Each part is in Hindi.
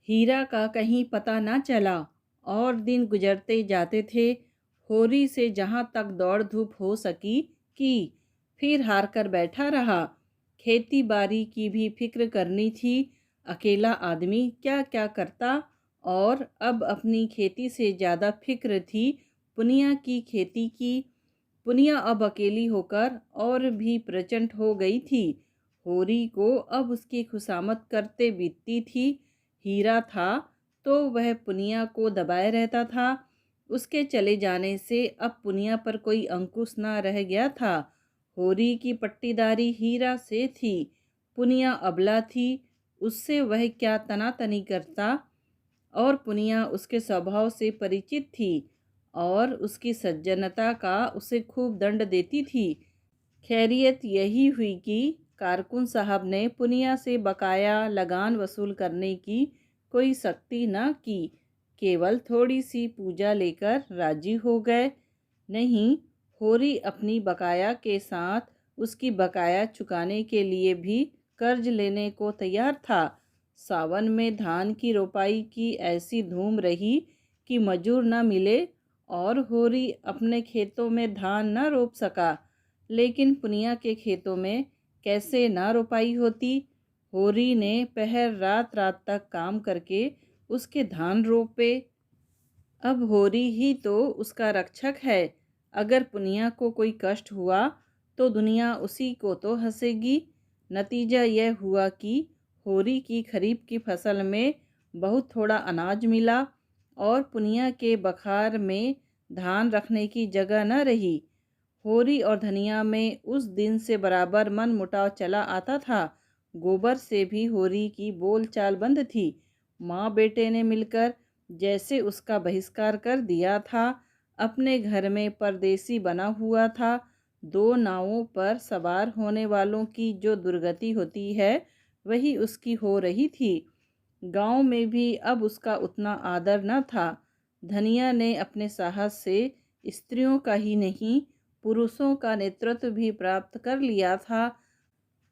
हीरा का कहीं पता न चला और दिन गुजरते जाते थे। होरी से जहाँ तक दौड़ धूप हो सकी की, फिर हार कर बैठा रहा। खेती बाड़ी की भी फिक्र करनी थी। अकेला आदमी क्या क्या करता। और अब अपनी खेती से ज़्यादा फिक्र थी पुनिया की खेती की। पुनिया अब अकेली होकर और भी प्रचंड हो गई थी। होरी को अब उसकी खुशामद करते बीतती थी। हीरा था तो वह पुनिया को दबाए रहता था। उसके चले जाने से अब पुनिया पर कोई अंकुश न रह गया था। होरी की पट्टीदारी हीरा से थी। पुनिया अबला थी, उससे वह क्या तनातनी करता। और पुनिया उसके स्वभाव से परिचित थी और उसकी सज्जनता का उसे खूब दंड देती थी। खैरियत यही हुई कि कारकुन साहब ने पुनिया से बकाया लगान वसूल करने की कोई सख्ती न की, केवल थोड़ी सी पूजा लेकर राजी हो गए। नहीं, होरी अपनी बकाया के साथ उसकी बकाया चुकाने के लिए भी कर्ज लेने को तैयार था। सावन में धान की रोपाई की ऐसी धूम रही कि मजूर न मिले और होरी अपने खेतों में धान न रोप सका। लेकिन पुनिया के खेतों में कैसे ना रोपाई होती। होरी ने पहर रात रात तक काम करके उसके धान रोपे। अब होरी ही तो उसका रक्षक है। अगर पुनिया को कोई कष्ट हुआ तो दुनिया उसी को तो हंसेगी। नतीजा यह हुआ कि होरी की खरीफ की फसल में बहुत थोड़ा अनाज मिला और पुनिया के बखार में धान रखने की जगह न रही। होरी और धनिया में उस दिन से बराबर मन मुटाव चला आता था। गोबर से भी होरी की बोलचाल बंद थी। माँ बेटे ने मिलकर जैसे उसका बहिष्कार कर दिया था। अपने घर में परदेसी बना हुआ था। दो नावों पर सवार होने वालों की जो दुर्गति होती है वही उसकी हो रही थी। गांव में भी अब उसका उतना आदर न था। धनिया ने अपने साहस से स्त्रियों का ही नहीं पुरुषों का नेतृत्व भी प्राप्त कर लिया था।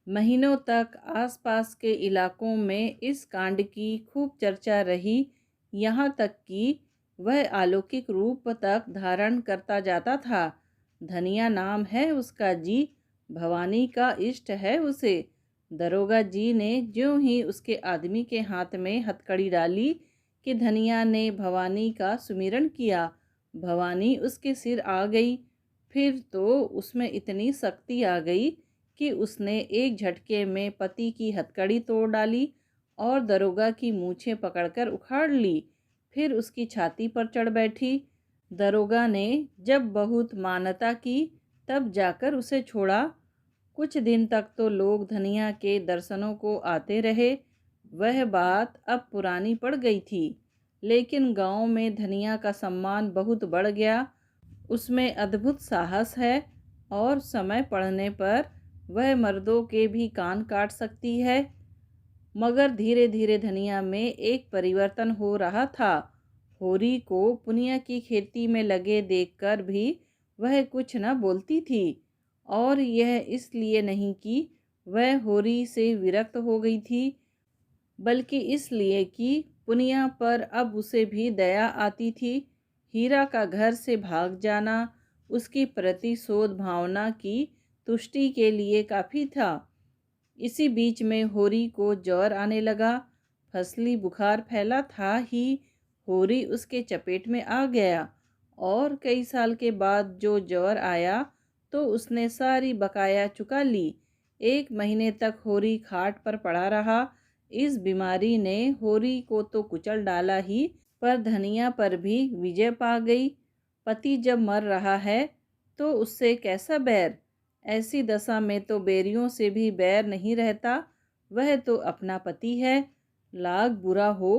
महीनों तक आसपास के इलाकों में इस कांड की खूब चर्चा रही, यहाँ तक कि वह अलौकिक रूप तक धारण करता जाता था। धनिया नाम है उसका जी, भवानी का इष्ट है उसे। दरोगा जी ने ज्यों ही उसके आदमी के हाथ में हथकड़ी डाली कि धनिया ने भवानी का सुमिरन किया। भवानी उसके सिर आ गई। फिर तो उसमें इतनी शक्ति आ गई कि उसने एक झटके में पति की हथकड़ी तोड़ डाली और दरोगा की मूछें पकड़कर उखाड़ ली। फिर उसकी छाती पर चढ़ बैठी। दरोगा ने जब बहुत मानता की तब जाकर उसे छोड़ा। कुछ दिन तक तो लोग धनिया के दर्शनों को आते रहे। वह बात अब पुरानी पड़ गई थी, लेकिन गांव में धनिया का सम्मान बहुत बढ़ गया। उसमें अद्भुत साहस है और समय पड़ने पर वह मर्दों के भी कान काट सकती है। मगर धीरे धीरे धनिया में एक परिवर्तन हो रहा था। होरी को पुनिया की खेती में लगे देखकर भी वह कुछ न बोलती थी। और यह इसलिए नहीं कि वह होरी से विरक्त हो गई थी, बल्कि इसलिए कि पुनिया पर अब उसे भी दया आती थी। हीरा का घर से भाग जाना उसकी प्रतिशोध भावना की तुष्टि के लिए काफ़ी था। इसी बीच में होरी को ज्वर आने लगा। फसली बुखार फैला था ही, होरी उसके चपेट में आ गया और कई साल के बाद जो ज्वर आया तो उसने सारी बकाया चुका ली। 1 महीने तक होरी खाट पर पड़ा रहा। इस बीमारी ने होरी को तो कुचल डाला ही, पर धनिया पर भी विजय पा गई। पति जब मर रहा है तो उससे कैसा बैर। ऐसी दशा में तो बैरियों से भी बैर नहीं रहता। वह तो अपना पति है। लाख बुरा हो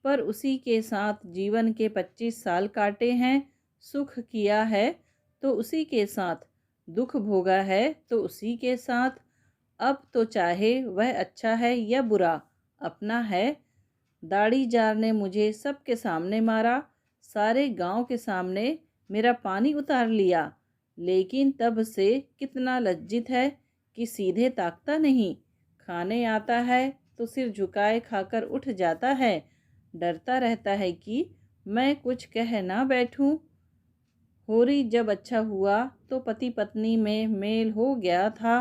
पर उसी के साथ जीवन के 25 साल काटे हैं। सुख किया है तो उसी के साथ, दुख भोगा है तो उसी के साथ। अब तो चाहे वह अच्छा है या बुरा, अपना है। दाढ़ी जार ने मुझे सबके सामने मारा, सारे गांव के सामने मेरा पानी उतार लिया, लेकिन तब से कितना लज्जित है कि सीधे ताकता नहीं। खाने आता है तो सिर झुकाए खाकर उठ जाता है। डरता रहता है कि मैं कुछ कह ना बैठूं। होरी जब अच्छा हुआ तो पति पत्नी में मेल हो गया था।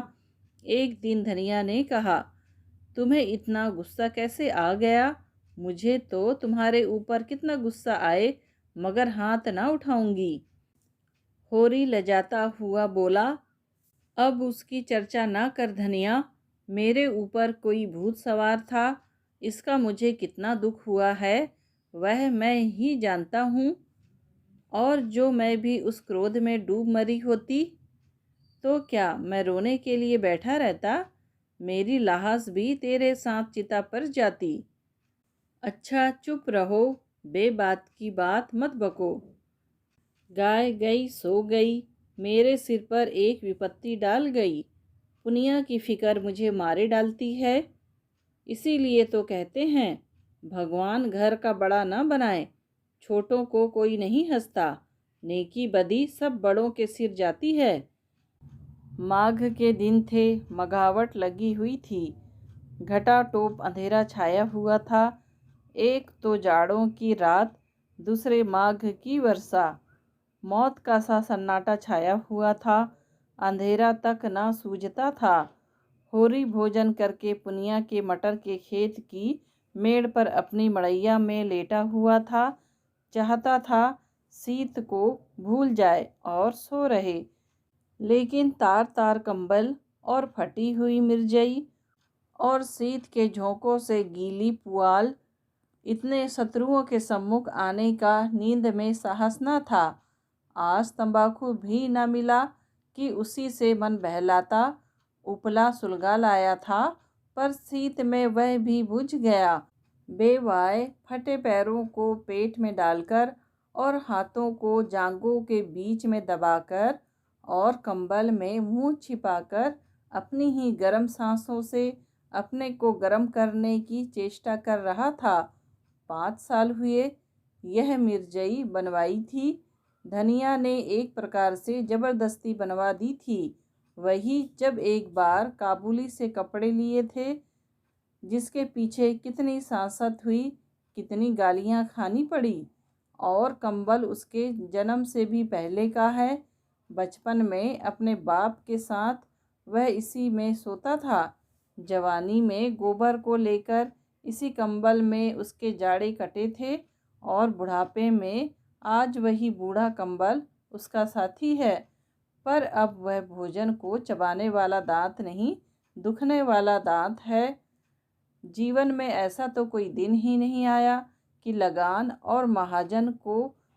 एक दिन धनिया ने कहा, तुम्हें इतना गुस्सा कैसे आ गया? मुझे तो तुम्हारे ऊपर कितना गुस्सा आए, मगर हाथ ना उठाऊंगी। होरी लजाता हुआ बोला, अब उसकी चर्चा ना कर धनिया। मेरे ऊपर कोई भूत सवार था, इसका मुझे कितना दुख हुआ है वह मैं ही जानता हूँ। और जो मैं भी उस क्रोध में डूब मरी होती तो क्या मैं रोने के लिए बैठा रहता? मेरी लाश भी तेरे साथ चिता पर जाती। अच्छा चुप रहो, बेबात की बात मत बको। गाय गई सो गई, मेरे सिर पर एक विपत्ति डाल गई। पुनिया की फिक्र मुझे मारे डालती है। इसीलिए तो कहते हैं, भगवान घर का बड़ा न बनाए, छोटों को कोई नहीं हंसता। नेकी बदी सब बड़ों के सिर जाती है। माघ के दिन थे, मघावट लगी हुई थी। घटाटोप अंधेरा छाया हुआ था। एक तो जाड़ों की रात, दूसरे माघ की वर्षा। मौत का सा सन्नाटा छाया हुआ था। अंधेरा तक न सूझता था। होरी भोजन करके पुनिया के मटर के खेत की मेड़ पर अपनी मड़ैया में लेटा हुआ था। चाहता था शीत को भूल जाए और सो रहे, लेकिन तार तार कंबल और फटी हुई मिर्जई और शीत के झोंकों से गीली पुआल, इतने शत्रुओं के सम्मुख आने का नींद में साहस न था। आज तंबाकू भी न मिला कि उसी से मन बहलाता। उपला सुलगा लाया था, पर शीत में वह भी बुझ गया। बेवाए फटे पैरों को पेट में डालकर और हाथों को जांघों के बीच में दबाकर और कंबल में मुंह छिपाकर अपनी ही गर्म सांसों से अपने को गर्म करने की चेष्टा कर रहा था। 5 साल हुए यह मिर्जई बनवाई थी। धनिया ने एक प्रकार से जबरदस्ती बनवा दी थी। वही जब एक बार काबुली से कपड़े लिए थे, जिसके पीछे कितनी सांसत हुई, कितनी गालियां खानी पड़ी। और कंबल उसके जन्म से भी पहले का है। बचपन में अपने बाप के साथ वह इसी में सोता था। जवानी में गोबर को लेकर इसी कंबल में उसके जाड़े कटे थे और बुढ़ापे में आज वही बूढ़ा कंबल उसका साथी है। पर अब वह भोजन को चबाने वाला दांत नहीं, दुखने वाला दांत है। जीवन में ऐसा तो कोई दिन ही नहीं आया कि लगान और महाजन को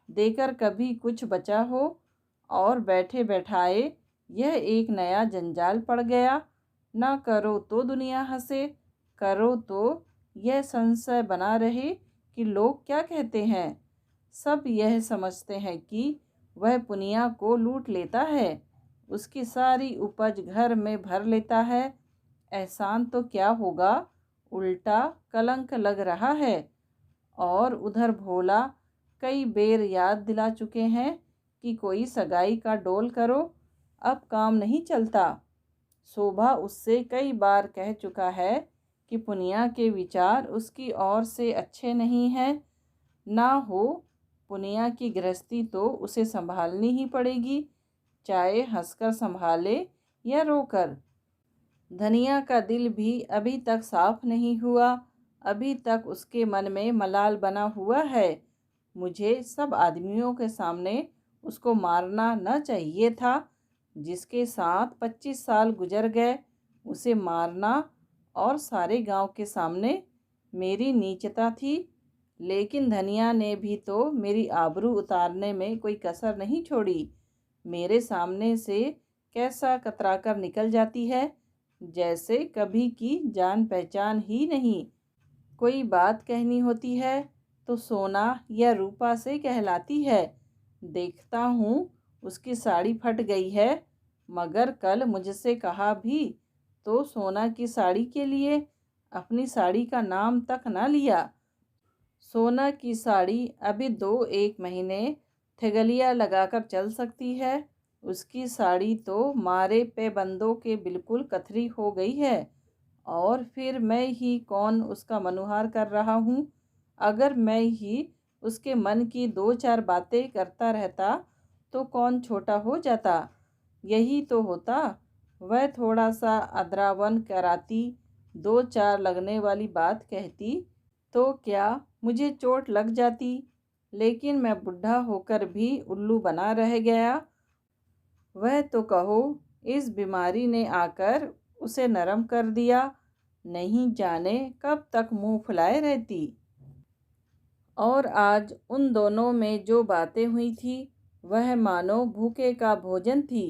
देकर कभी कुछ बचा हो और बैठे बैठाए यह एक नया जंजाल पड़ गया। ना करो तो दुनिया हंसे, करो तो यह संशय बना रहे कि लोग क्या कहते हैं। सब यह समझते हैं कि वह पुनिया को लूट लेता है, उसकी सारी उपज घर में भर लेता है। एहसान तो क्या होगा, उल्टा कलंक लग रहा है। और उधर भोला कई बेर याद दिला चुके हैं कि कोई सगाई का डोल करो, अब काम नहीं चलता। शोभा उससे कई बार कह चुका है कि पुनिया के विचार उसकी ओर से अच्छे नहीं हैं। ना हो पुनिया की गृहस्थी तो उसे संभालनी ही पड़ेगी, चाहे हंसकर संभाले या रोकर। धनिया का दिल भी अभी तक साफ नहीं हुआ। अभी तक उसके मन में मलाल बना हुआ है। मुझे सब आदमियों के सामने उसको मारना न चाहिए था। जिसके साथ 25 साल गुजर गए उसे मारना और सारे गांव के सामने मेरी नीचता थी। लेकिन धनिया ने भी तो मेरी आबरू उतारने में कोई कसर नहीं छोड़ी। मेरे सामने से कैसा कतराकर निकल जाती है, जैसे कभी की जान पहचान ही नहीं। कोई बात कहनी होती है तो सोना या रूपा से कहलाती है। देखता हूँ उसकी साड़ी फट गई है, मगर कल मुझसे कहा भी तो सोना की साड़ी के लिए अपनी साड़ी का नाम तक ना लिया। सोना की साड़ी अभी 2-1 महीने थेगलिया लगाकर चल सकती है। उसकी साड़ी तो मारे पैबंदों के बिल्कुल कथरी हो गई है। और फिर मैं ही कौन उसका मनुहार कर रहा हूँ। अगर मैं ही उसके मन की 2-4 बातें करता रहता तो कौन छोटा हो जाता। यही तो होता, वह थोड़ा सा अदरावन कराती, 2-4 लगने वाली बात कहती तो क्या मुझे चोट लग जाती। लेकिन मैं बुढ़ा होकर भी उल्लू बना रह गया। वह तो कहो, इस बीमारी ने आकर उसे नरम कर दिया, नहीं जाने कब तक मुंह फुलाए रहती। और आज उन दोनों में जो बातें हुई थी वह मानो भूखे का भोजन थी।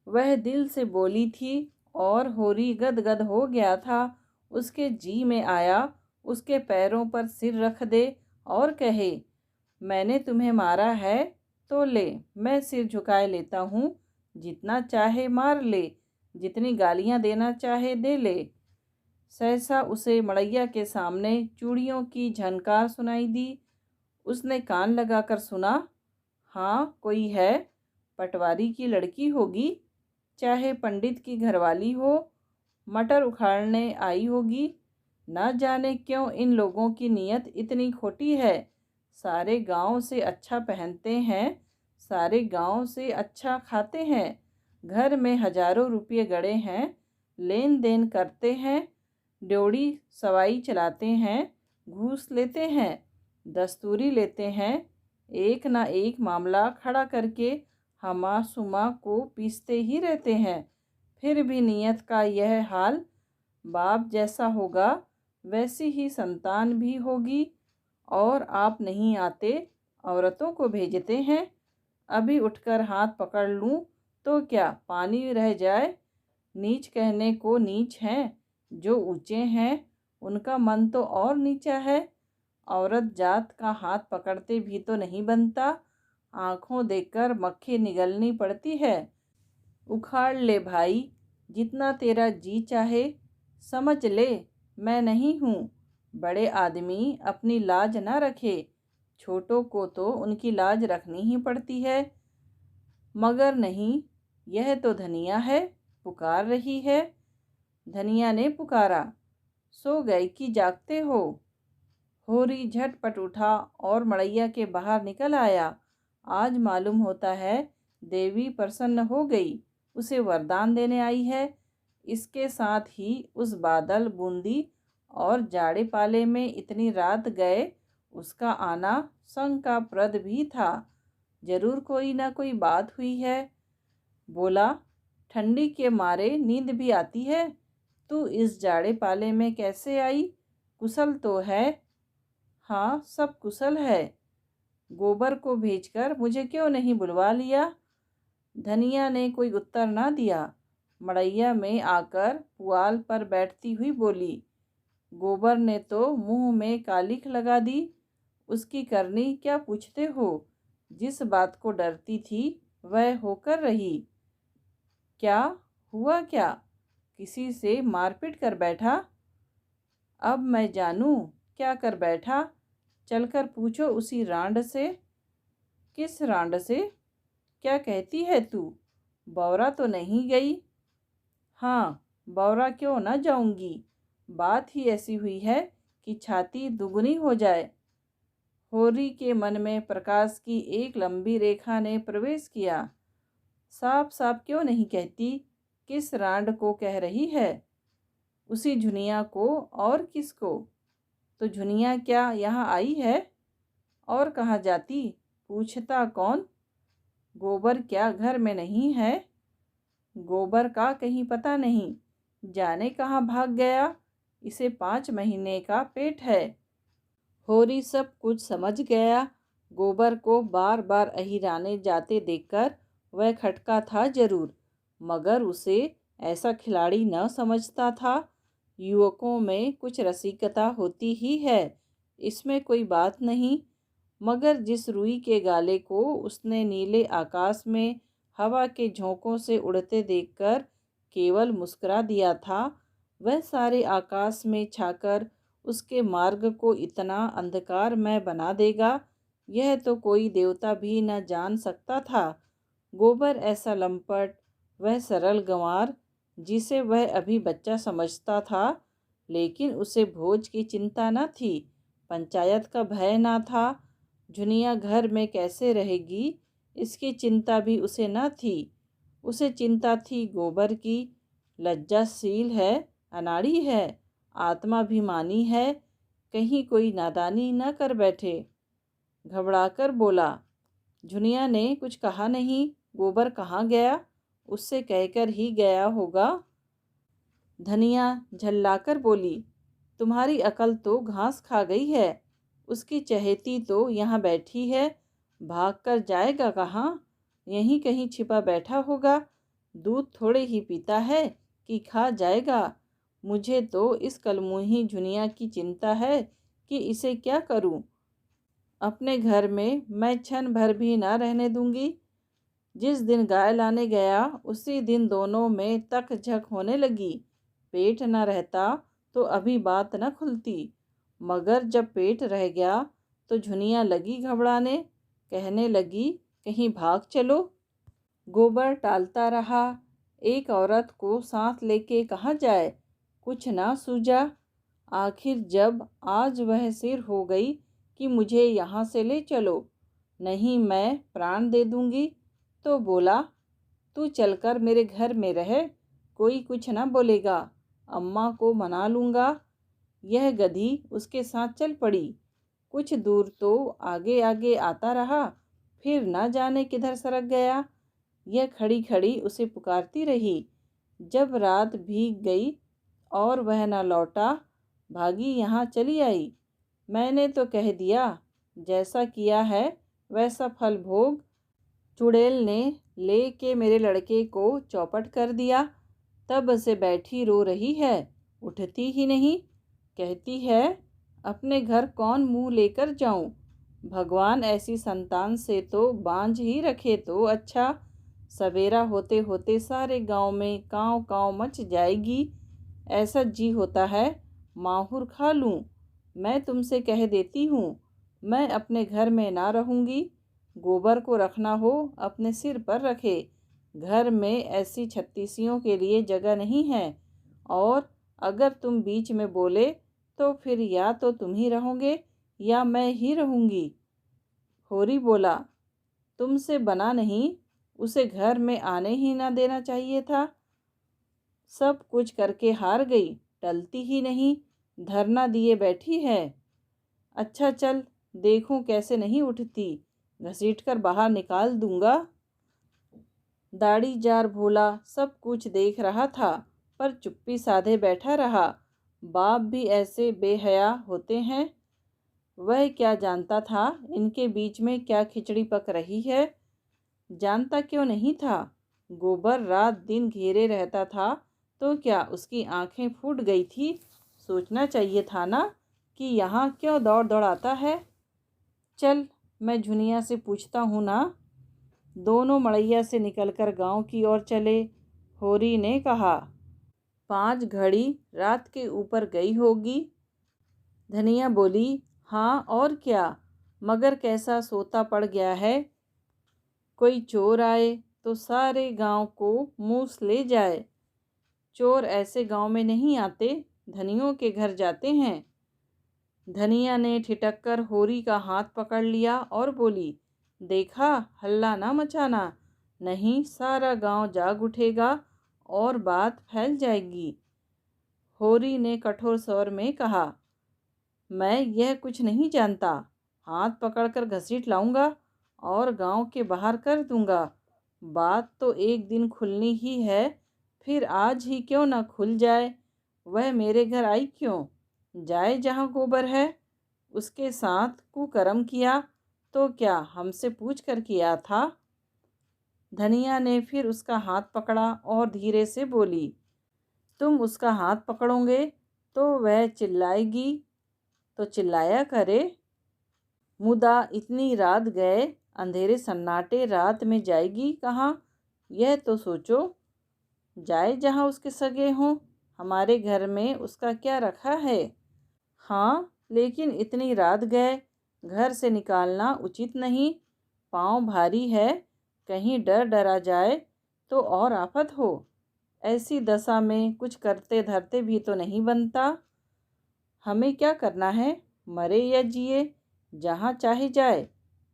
वह दिल से बोली थी और होरी गदगद हो गया था। उसके जी में आया उसके पैरों पर सिर रख दे और कहे, मैंने तुम्हें मारा है तो ले, मैं सिर झुकाए लेता हूँ, जितना चाहे मार ले, जितनी गालियाँ देना चाहे दे ले। सहसा उसे मड़ैया के सामने चूड़ियों की झनकार सुनाई दी। उसने कान लगाकर सुना, हाँ कोई है, पटवारी की लड़की होगी, चाहे पंडित की घरवाली हो, मटर उखाड़ने आई होगी। न जाने क्यों इन लोगों की नीयत इतनी खोटी है। सारे गांव से अच्छा पहनते हैं, सारे गांव से अच्छा खाते हैं, घर में हजारों रुपये गड़े हैं, लेन देन करते हैं, ड्योढ़ी सवाई चलाते हैं, घूस लेते हैं, दस्तूरी लेते हैं, एक ना एक मामला खड़ा करके हमा सुमा को पीसते ही रहते हैं। फिर भी नीयत का यह हाल, बाप जैसा होगा वैसी ही संतान भी होगी। और आप नहीं आते, औरतों को भेजते हैं। अभी उठकर हाथ पकड़ लूँ तो क्या पानी रह जाए। नीच कहने को नीच हैं, जो ऊंचे हैं उनका मन तो और नीचा है। औरत जात का हाथ पकड़ते भी तो नहीं बनता, आँखों देखकर मक्खी निगलनी पड़ती है। उखाड़ ले भाई, जितना तेरा जी चाहे, समझ ले मैं नहीं हूँ। बड़े आदमी अपनी लाज ना रखे, छोटों को तो उनकी लाज रखनी ही पड़ती है। मगर नहीं, यह तो धनिया है, पुकार रही है। धनिया ने पुकारा, सो गए कि जागते हो। होरी झटपट उठा और मड़ैया के बाहर निकल आया। आज मालूम होता है देवी प्रसन्न हो गई, उसे वरदान देने आई है। इसके साथ ही उस बादल बूंदी और जाड़े पाले में इतनी रात गए, उसका आना शंकाप्रद भी था। जरूर कोई ना कोई बात हुई है। बोला, ठंडी के मारे नींद भी आती है, तू इस जाड़े पाले में कैसे आई, कुशल तो है। हाँ सब कुशल है, गोबर को भेजकर मुझे क्यों नहीं बुलवा लिया। धनिया ने कोई उत्तर ना दिया। मड़ैया में आकर पुआल पर बैठती हुई बोली, गोबर ने तो मुंह में कालिख लगा दी, उसकी करनी क्या पूछते हो। जिस बात को डरती थी वह होकर रही। क्या हुआ, क्या किसी से मारपीट कर बैठा। अब मैं जानूं क्या कर बैठा, चलकर पूछो उसी रांड से। किस रांड से, क्या कहती है तू, बौरा तो नहीं गई। हाँ, बौरा क्यों न जाऊंगी, बात ही ऐसी हुई है कि छाती दुगनी हो जाए। होरी के मन में प्रकाश की एक लंबी रेखा ने प्रवेश किया। साफ साफ क्यों नहीं कहती, किस रांड को कह रही है। उसी झुनिया को और किसको। तो झुनिया क्या यहाँ आई है, और कहाँ जाती, पूछता कौन। गोबर क्या घर में नहीं है। गोबर का कहीं पता नहीं, जाने कहाँ भाग गया, इसे 5 महीने का पेट है। होरी सब कुछ समझ गया। गोबर को बार बार अहिराने जाते देखकर वह खटका था जरूर, मगर उसे ऐसा खिलाड़ी न समझता था। युवकों में कुछ रसिकता होती ही है, इसमें कोई बात नहीं। मगर जिस रुई के गाले को उसने नीले आकाश में हवा के झोंकों से उड़ते देखकर केवल मुस्कुरा दिया था, वह सारे आकाश में छाकर उसके मार्ग को इतना अंधकारमय बना देगा, यह तो कोई देवता भी न जान सकता था। गोबर ऐसा लंपट, वह सरल गंवार, जिसे वह अभी बच्चा समझता था, लेकिन उसे भोज की चिंता न थी। पंचायत का भय ना था। झुनिया घर में कैसे रहेगी इसकी चिंता भी उसे न थी। उसे चिंता थी गोबर की। लज्जाशील है, अनाड़ी है, आत्माभिमानी है, कहीं कोई नादानी न कर बैठे। घबराकर बोला। झुनिया ने कुछ कहा नहीं। गोबर कहाँ गया, उससे कहकर ही गया होगा। धनिया झल्लाकर बोली, तुम्हारी अकल तो घास खा गई है। उसकी चहेती तो यहाँ बैठी है, भागकर जाएगा कहाँ? यहीं कहीं छिपा बैठा होगा। दूध थोड़े ही पीता है कि खा जाएगा। मुझे तो इस कलमुही झुनिया की चिंता है कि इसे क्या करूं। अपने घर में मैं क्षण भर भी ना रहने दूंगी। जिस दिन गाय लाने गया उसी दिन दोनों में तक झक होने लगी। पेट न रहता तो अभी बात न खुलती, मगर जब पेट रह गया तो झुनिया लगी घबराने। कहने लगी, कहीं भाग चलो। गोबर टालता रहा। एक औरत को साथ लेके कहाँ जाए, कुछ ना सूझा। आखिर जब आज वह सिर हो गई कि मुझे यहाँ से ले चलो, नहीं मैं प्राण दे दूंगी, तो बोला, तू चलकर मेरे घर में रह, कोई कुछ ना बोलेगा, अम्मा को मना लूँगा। यह गधी उसके साथ चल पड़ी। कुछ दूर तो आगे आगे आता रहा, फिर ना जाने किधर सरक गया। यह खड़ी खड़ी उसे पुकारती रही। जब रात भीग गई और वह न लौटा, भागी यहाँ चली आई। मैंने तो कह दिया, जैसा किया है वैसा फल भोग। चुड़ैल ने ले के मेरे लड़के को चौपट कर दिया। तब से बैठी रो रही है, उठती ही नहीं। कहती है, अपने घर कौन मुंह लेकर जाऊं। भगवान ऐसी संतान से तो बांझ ही रखे तो अच्छा। सवेरा होते होते सारे गांव में कांव कांव मच जाएगी। ऐसा जी होता है माहुर खा लूं। मैं तुमसे कह देती हूँ, मैं अपने घर में ना रहूँगी। गोबर को रखना हो अपने सिर पर रखे। घर में ऐसी छत्तीसियों के लिए जगह नहीं है। और अगर तुम बीच में बोले तो फिर या तो तुम ही रहोगे या मैं ही रहूँगी। होरी बोला, तुमसे बना नहीं, उसे घर में आने ही ना देना चाहिए था। सब कुछ करके हार गई, टलती ही नहीं, धरना दिए बैठी है। अच्छा चल, देखूं कैसे नहीं उठती, घसीट कर बाहर निकाल दूंगा। दाढ़ी जार भोला सब कुछ देख रहा था, पर चुप्पी साधे बैठा रहा। बाप भी ऐसे बेहया होते हैं। वह क्या जानता था इनके बीच में क्या खिचड़ी पक रही है। जानता क्यों नहीं था। गोबर रात दिन घेरे रहता था तो क्या उसकी आंखें फूट गई थी। सोचना चाहिए था ना कि यहाँ क्यों दौड़ दौड़ आता है। चल, मैं झुनिया से पूछता हूँ ना। दोनों मड़ैया से निकलकर गांव की ओर चले। होरी ने कहा, 5 घड़ी रात के ऊपर गई होगी। धनिया बोली, हाँ और क्या, मगर कैसा सोता पड़ गया है। कोई चोर आए तो सारे गांव को मूस ले जाए। चोर ऐसे गांव में नहीं आते, धनियों के घर जाते हैं। धनिया ने ठिठक कर होरी का हाथ पकड़ लिया और बोली, देखा, हल्ला ना मचाना, नहीं सारा गांव जाग उठेगा और बात फैल जाएगी। होरी ने कठोर स्वर में कहा, मैं यह कुछ नहीं जानता। हाथ पकड़कर घसीट लाऊंगा और गांव के बाहर कर दूंगा। बात तो एक दिन खुलनी ही है, फिर आज ही क्यों ना खुल जाए। वह मेरे घर आई क्यों? जाए जहाँ गोबर है। उसके साथ कुकर्म किया तो क्या हमसे पूछ कर किया था। धनिया ने फिर उसका हाथ पकड़ा और धीरे से बोली, तुम उसका हाथ पकड़ोगे तो वह चिल्लाएगी तो चिल्लाया करे। मुदा इतनी रात गए, अंधेरे सन्नाटे रात में जाएगी कहाँ, यह तो सोचो। जाए जहाँ उसके सगे हों, हमारे घर में उसका क्या रखा है। हाँ, लेकिन इतनी रात गए, घर से निकालना उचित नहीं। पाँव भारी है, कहीं डर डरा जाए तो और आफत हो। ऐसी दशा में कुछ करते धरते भी तो नहीं बनता। हमें क्या करना है, मरे या जिए, जहाँ चाहे जाए,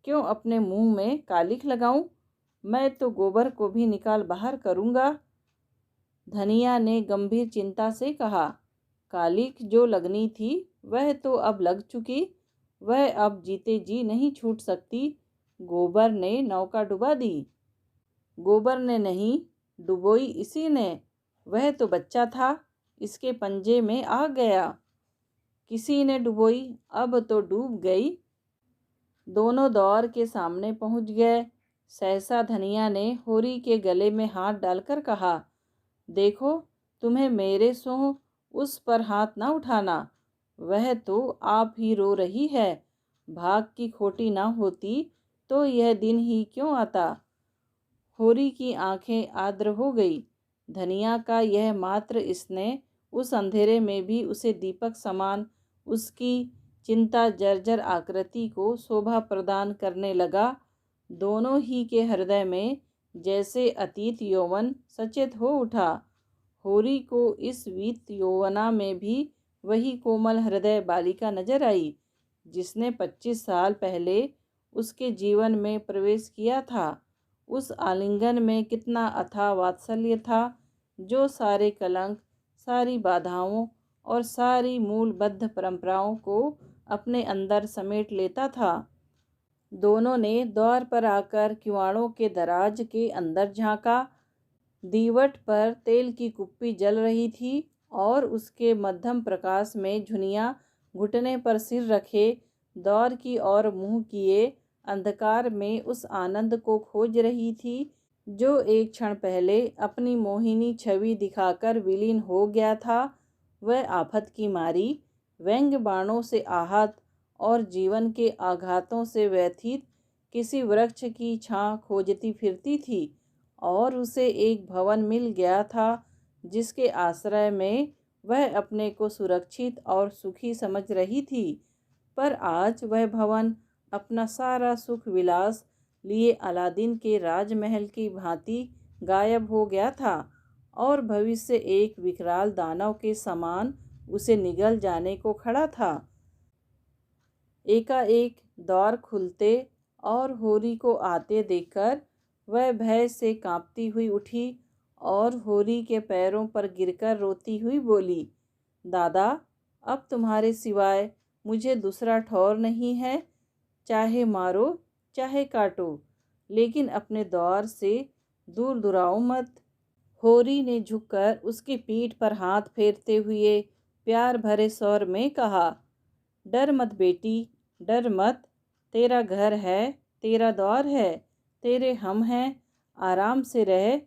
क्यों अपने मुंह में कालिख लगाऊं? मैं तो गोबर को भी निकाल बाहर करूंगा। धनिया ने गंभीर चिंता से कहा, कालिख जो लगनी थी वह तो अब लग चुकी, वह अब जीते जी नहीं छूट सकती। गोबर ने नौका डुबा दी। गोबर ने नहीं डुबोई, इसी ने। वह तो बच्चा था, इसके पंजे में आ गया। किसी ने डुबोई, अब तो डूब गई। दोनों दौर के सामने पहुंच गए। सहसा धनिया ने होरी के गले में हाथ डालकर कहा, देखो, तुम्हें मेरे सो उस पर हाथ ना उठाना। वह तो आप ही रो रही है। भाग की खोटी ना होती तो यह दिन ही क्यों आता। होरी की आंखें आर्द्र हो गई। धनिया का यह मात्र स्नेह उस अंधेरे में भी उसे दीपक समान उसकी चिंता जर्जर आकृति को शोभा प्रदान करने लगा। दोनों ही के हृदय में जैसे अतीत यौवन सचेत हो उठा। होरी को इस वीत यौवना में भी वही कोमल हृदय बालिका नजर आई, जिसने 25 साल पहले उसके जीवन में प्रवेश किया था। उस आलिंगन में कितना अथाह वात्सल्य था, जो सारे कलंक, सारी बाधाओं और सारी मूलबद्ध परंपराओं को अपने अंदर समेट लेता था। दोनों ने द्वार पर आकर किवाड़ों के दराज के अंदर झांका। दीवट पर तेल की कुप्पी जल रही थी और उसके मध्यम प्रकाश में झुनिया घुटने पर सिर रखे दौर की ओर मुंह किए अंधकार में उस आनंद को खोज रही थी, जो एक क्षण पहले अपनी मोहिनी छवि दिखाकर विलीन हो गया था। वह आफत की मारी, व्यंग्य बाणों से आहत और जीवन के आघातों से व्यथित किसी वृक्ष की छां खोजती फिरती थी, और उसे एक भवन मिल गया था जिसके आश्रय में वह अपने को सुरक्षित और सुखी समझ रही थी। पर आज वह भवन अपना सारा सुख विलास लिए अलादीन के राजमहल की भांति गायब हो गया था, और भविष्य एक विकराल दानव के समान उसे निगल जाने को खड़ा था। एकाएक द्वार खुलते और होरी को आते देखकर वह भय से कांपती हुई उठी और होरी के पैरों पर गिरकर रोती हुई बोली, दादा, अब तुम्हारे सिवाय मुझे दूसरा ठौर नहीं है। चाहे मारो, चाहे काटो, लेकिन अपने द्वार से दूर दुराओ मत। होरी ने झुककर उसकी पीठ पर हाथ फेरते हुए प्यार भरे स्वर में कहा, डर मत बेटी, डर मत। तेरा घर है, तेरा द्वार है, तेरे हम हैं। आराम से रह।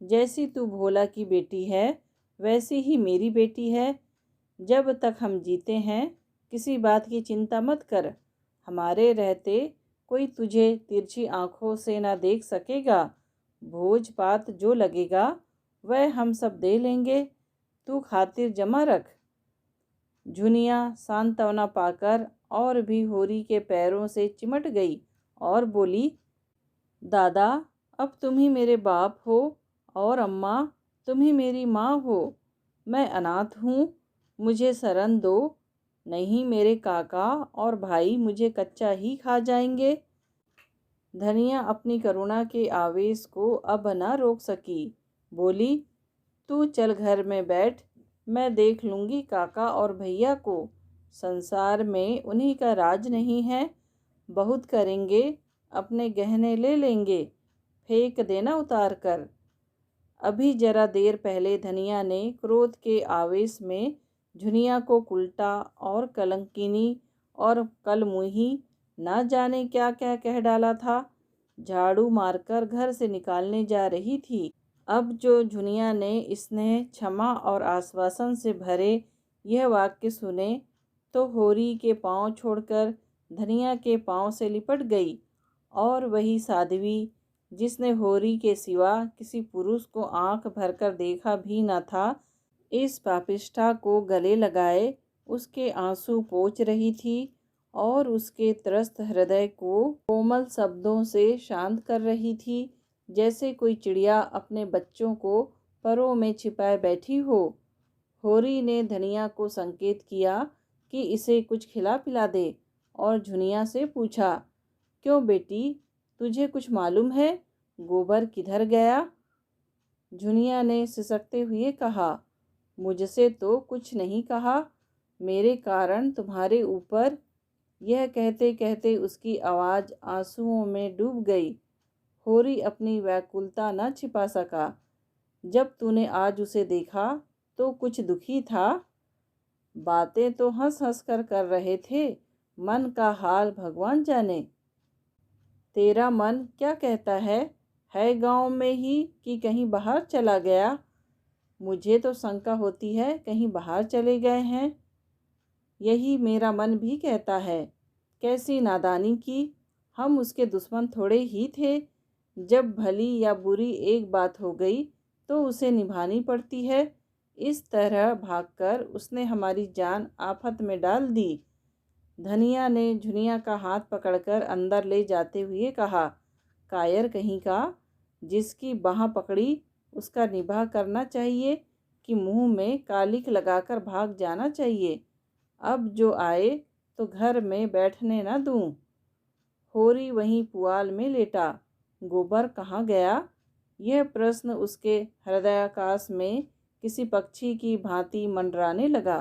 जैसी तू भोला की बेटी है, वैसी ही मेरी बेटी है। जब तक हम जीते हैं, किसी बात की चिंता मत कर। हमारे रहते कोई तुझे तिरछी आंखों से ना देख सकेगा। भोज-पात जो लगेगा वह हम सब दे लेंगे। तू खातिर जमा रख। झुनिया सांत्वना पाकर और भी होरी के पैरों से चिमट गई और बोली, दादा, अब तुम ही मेरे बाप हो और अम्मा तुम ही मेरी माँ हो। मैं अनाथ हूँ, मुझे शरण दो, नहीं मेरे काका और भाई मुझे कच्चा ही खा जाएंगे। धनिया अपनी करुणा के आवेश को अब न रोक सकी। बोली, तू चल घर में बैठ, मैं देख लूँगी काका और भैया को। संसार में उन्हीं का राज नहीं है। बहुत करेंगे, अपने गहने ले लेंगे, फेंक देना उतार कर। अभी जरा देर पहले धनिया ने क्रोध के आवेश में झुनिया को उल्टा और कलंकिनी और कलमुही ना जाने क्या क्या कह डाला था। झाड़ू मारकर घर से निकालने जा रही थी। अब जो झुनिया ने स्नेह, क्षमा और आश्वासन से भरे यह वाक्य सुने तो होरी के पांव छोड़कर धनिया के पांव से लिपट गई, और वही साध्वी जिसने होरी के सिवा किसी पुरुष को आंख भरकर देखा भी न था, इस पापिष्ठा को गले लगाए उसके आंसू पोंछ रही थी और उसके त्रस्त हृदय को कोमल शब्दों से शांत कर रही थी, जैसे कोई चिड़िया अपने बच्चों को परों में छिपाए बैठी हो। होरी ने धनिया को संकेत किया कि इसे कुछ खिला पिला दे और झुनिया से पूछा, क्यों बेटी, तुझे कुछ मालूम है गोबर किधर गया? झुनिया ने सिसकते हुए कहा, मुझसे तो कुछ नहीं कहा, मेरे कारण तुम्हारे ऊपर। यह कहते कहते उसकी आवाज़ आंसुओं में डूब गई। होरी अपनी व्याकुलता न छिपा सका। जब तूने आज उसे देखा तो कुछ दुखी था। बातें तो हंस हंस कर रहे थे, मन का हाल भगवान जाने। तेरा मन क्या कहता है गांव में ही कि कहीं बाहर चला गया? मुझे तो शंका होती है कहीं बाहर चले गए हैं। यही मेरा मन भी कहता है। कैसी नादानी की, हम उसके दुश्मन थोड़े ही थे। जब भली या बुरी एक बात हो गई तो उसे निभानी पड़ती है। इस तरह भागकर उसने हमारी जान आफत में डाल दी। धनिया ने झुनिया का हाथ पकड़कर अंदर ले जाते हुए कहा, कायर कहीं का, जिसकी बाह पकड़ी उसका निबाह करना चाहिए कि मुंह में कालिक लगाकर भाग जाना चाहिए। अब जो आए तो घर में बैठने न दूं। होरी वहीं पुआल में लेटा। गोबर कहाँ गया? यह प्रश्न उसके हृदयाकाश में किसी पक्षी की भांति मंडराने लगा।